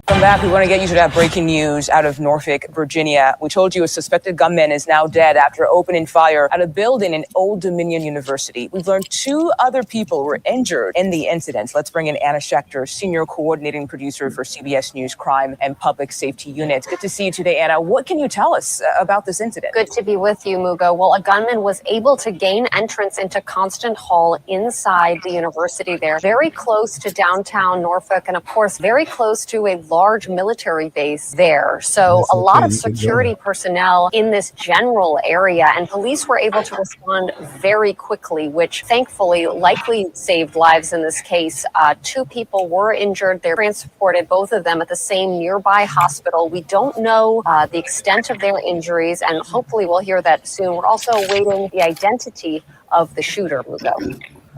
Come back. We want to get you to that breaking news out of Norfolk, Virginia. We told you a suspected gunman is now dead after opening fire at a building in Old Dominion University. We've learned 2 other people were injured in the incident. Let's bring in Anna Schechter, senior coordinating producer for CBS News Crime and Public Safety Unit. Good to see you today, Anna. What can you tell us about this incident? Good to be with you, Mugo. Well, a gunman was able to gain entrance into Constant Hall inside the university there, very close to downtown Norfolk, and of course, very close to a large military base there. So a lot of security personnel in this general area, and police were able to respond very quickly, which thankfully likely saved lives in this case. 2 people were injured. They're transported, both of them, at the same nearby hospital. We don't know the extent of their injuries, and hopefully we'll hear that soon. We're also awaiting the identity of the shooter, Mugo.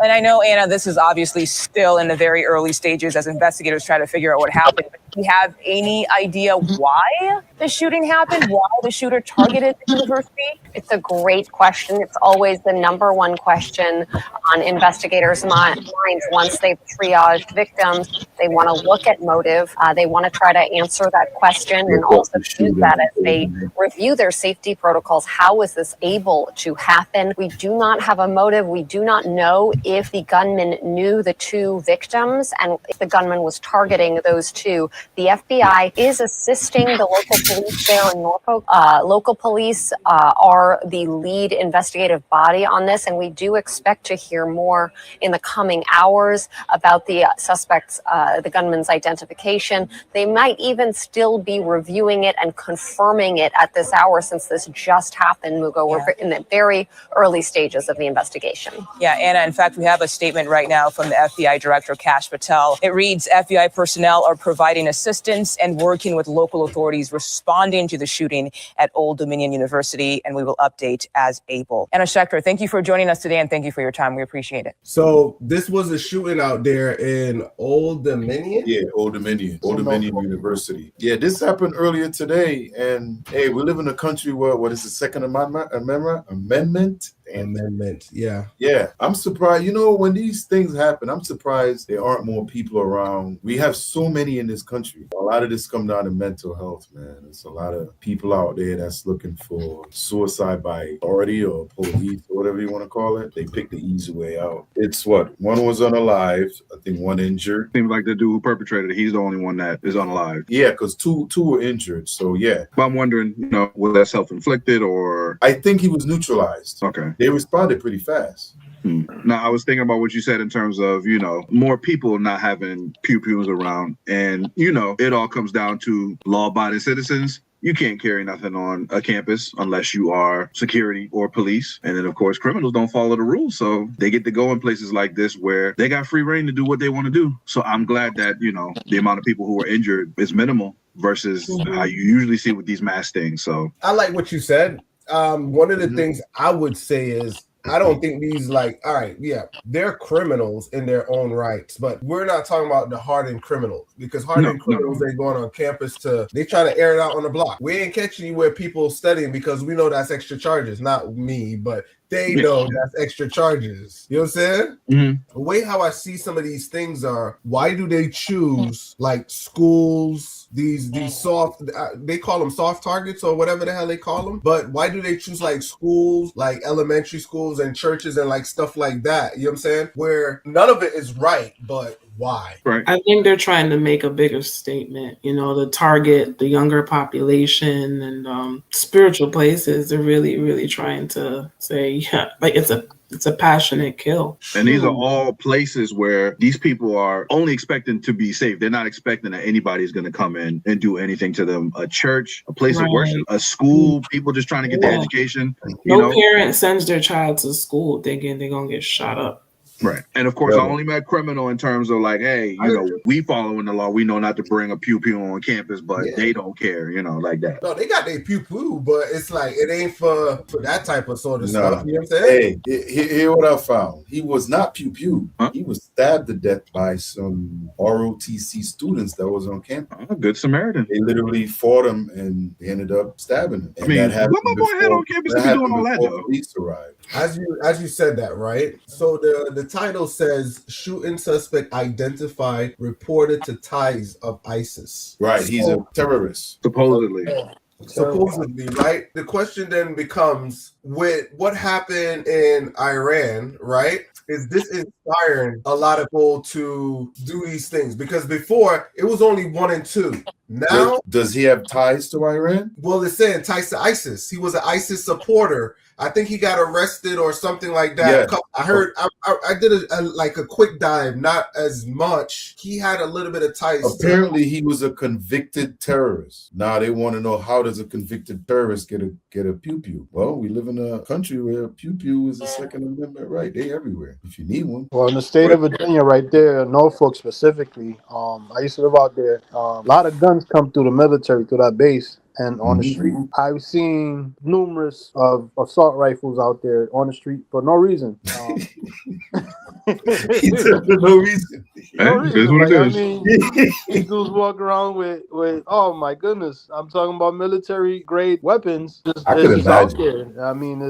And I know, Anna, this is obviously still in the very early stages as investigators try to figure out what happened. But do you have any idea why the shooting happened? Why the shooter targeted the university? It's a great question. It's always the number one question on investigators' minds once they've triaged victims. They want to look at motive. They want to try to answer that question and also use that as they review their safety protocols. How was this able to happen? We do not have a motive. We do not know if the gunman knew the 2 victims and if the gunman was targeting those 2. The FBI is assisting the local police there in Norfolk. Local police are the lead investigative body on this, and we do expect to hear more in the coming hours about the suspect's, the gunman's identification. They might even still be reviewing it and confirming it at this hour, since this just happened, Mugo. We're in the very early stages of the investigation. Yeah, Anna, in fact, we have a statement right now from the FBI Director, Kash Patel. It reads, FBI personnel are providing assistance and working with local authorities responding to the shooting at Old Dominion University, and we will update as able. Anna Schechter, thank you for joining us today, and thank you for your time. We appreciate it. So this was a shooting out there in Old Dominion? Yeah, Old Dominion University. Yeah, this happened earlier today, and hey, we live in a country where, what is the Second Amendment? Yeah. I'm surprised. You know, when these things happen, I'm surprised there aren't more people around. We have so many in this country. A lot of this comes down to mental health, man. There's a lot of people out there that's looking for suicide by authority or police or whatever you want to call it. They pick the easy way out. It's what? One was unalived. I think 1 injured. Seems like the dude who perpetrated it, he's the only one that is unalived. Yeah, because two were injured. So yeah. But I'm wondering, was that self-inflicted or? I think he was neutralized. Okay. They responded pretty fast. Now, I was thinking about what you said in terms of, more people not having pew-pews around. And, it all comes down to law-abiding citizens. You can't carry nothing on a campus unless you are security or police. And then, of course, criminals don't follow the rules. So they get to go in places like this where they got free reign to do what they want to do. So I'm glad that, the amount of people who are injured is minimal versus how you usually see with these mass things. So I like what you said. One of the things I would say is, I don't think these they're criminals in their own rights, but we're not talking about the hardened criminals, because hardened criminals, they going on campus they try to air it out on the block. We ain't catching you where people studying because we know that's extra charges. Not me, but they know that's extra charges. You know what I'm saying? The way how I see some of these things are, why do they choose like schools, these soft, they call them soft targets or whatever the hell they call them, but why do they choose like schools, like elementary schools and churches and like stuff like that? You know what I'm saying? Where none of it is right, but why? Right. I think they're trying to make a bigger statement, to target the younger population and spiritual places. They're really, really trying to say, it's a passionate kill. And these are all places where these people are only expecting to be safe. They're not expecting that anybody's going to come in and do anything to them. A church, a place of worship, a school, people just trying to get their education. No parent sends their child to school thinking they're going to get shot up. Right. And of course, I only meant criminal in terms of like, hey, we following the law. We know not to bring a pew-pew on campus, but they don't care, like that. No, they got their pew-pew, but it's like, it ain't for that type of sort of stuff. You know what I'm saying? Hey, hear what I found. He was not pew-pew. Huh? He was stabbed to death by some ROTC students that was on campus. Good Samaritan. They literally fought him and they ended up stabbing him. And what my boy had on campus to be doing all that, though? Police arrived. As you said that, right? So the the title says shooting suspect identified, reported to ties of ISIS. Right, he's a terrorist. Supposedly. Supposedly, right? The question then becomes, with what happened in Iran, right? Is this inspiring a lot of people to do these things? Because before it was only 1 and 2. Now, does he have ties to Iran? Well, it's saying ties to ISIS. He was an ISIS supporter. I think he got arrested or something like that. Yeah. I heard. I did a quick dive, not as much. He had a little bit of ties. Apparently, he was a convicted terrorist. Now they want to know, how does a convicted terrorist get a pew pew? Well, we live in a country where pew pew is a Second Amendment right. They everywhere if you need one. Well, in the state of Virginia, right there, Norfolk specifically, I used to live out there. A lot of guns come through the military, through that base. And on the street, I've seen numerous of assault rifles out there on the street for no reason. For no reason. No reason. That's what it is. I mean, these dudes walk around with, oh my goodness, I'm talking about military grade weapons. I could imagine. Out there. I mean,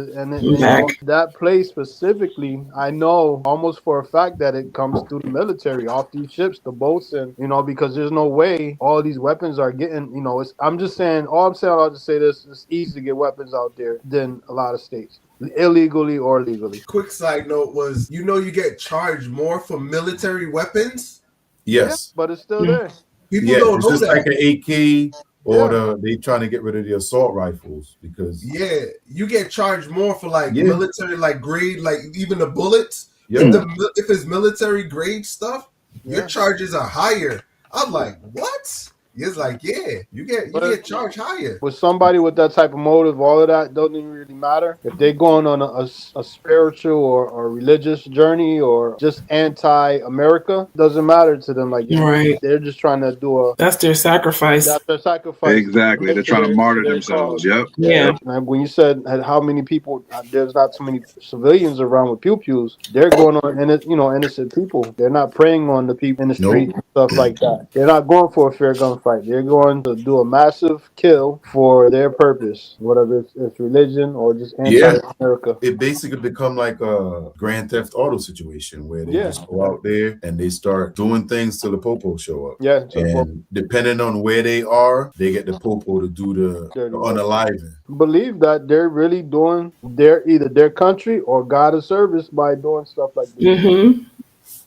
you know, that place specifically, I know almost for a fact that it comes through the military, off these ships, the boats, and you know, because there's no way all these weapons are getting. You know, I'm just saying. All I'm saying, I'll just say this: it's easy to get weapons out there than a lot of states, illegally or legally. Quick side note was, you get charged more for military weapons. Yes, but it's still there. People don't know just that. like an AK or they trying to get rid of the assault rifles because you get charged more for military grade, like even the bullets. Yeah. If it's military grade stuff, your charges are higher. I'm like, what? It's like, you get charged higher. With somebody with that type of motive, all of that doesn't even really matter. If they're going on a spiritual or religious journey or just anti-America, doesn't matter to them. Like, right. They're just trying to do that's their sacrifice. That's their sacrifice. Exactly. They're trying to martyr themselves. Yep. Yeah. And when you said how many people, there's not too many civilians around with pew-pews, they're going on, innocent people. They're not preying on the people in the street and stuff like that. They're not going for a fair gun fight. They're going to do a massive kill for their purpose, whatever it's religion or just anti-America. It basically become like a Grand Theft Auto situation where they just go out there and they start doing things till the popo show up. Yeah. And depending on where they are, they get the popo to do the unaliving. Believe that they're really doing either their country or God a service by doing stuff like this. Mm-hmm.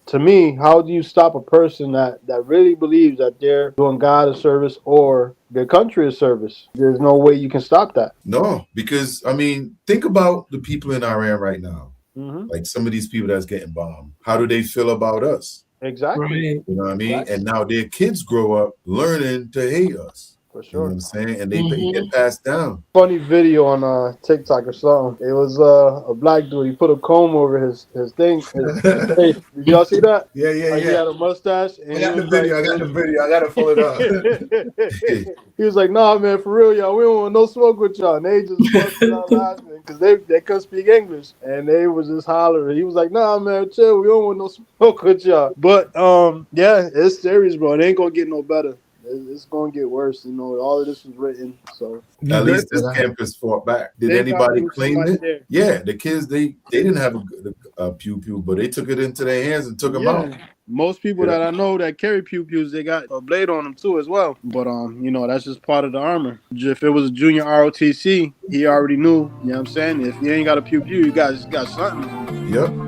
To me, how do you stop a person that really believes that they're doing God a service or their country a service? There's no way you can stop that. No, because, think about the people in Iran right now. Mm-hmm. Like some of these people that's getting bombed. How do they feel about us? Exactly. Right. You know what I mean? Exactly. And now their kids grow up learning to hate us. For sure. You know what I'm saying? And they get passed down. Funny video on TikTok or something. It was a black dude. He put a comb over his thing. His face. Did y'all see that? Yeah. He had a mustache. And I got the video. I got to pull it up. He was like, "Nah, man, for real, y'all. We don't want no smoke with y'all." And they just busted out laughing because they couldn't speak English, and they was just hollering. He was like, "Nah, man, chill. We don't want no smoke with y'all." But it's serious, bro. It ain't gonna get no better. It's going to get worse. All of this was written. So at least this campus fought back. Did anybody claim it? There. Yeah, the kids, they didn't have a pew-pew, but they took it into their hands and took them out. Most people that I know that carry pew-pews, they got a blade on them too as well. But, that's just part of the armor. If it was a junior ROTC, he already knew, you know what I'm saying? If you ain't got a pew-pew, you got something. Yep.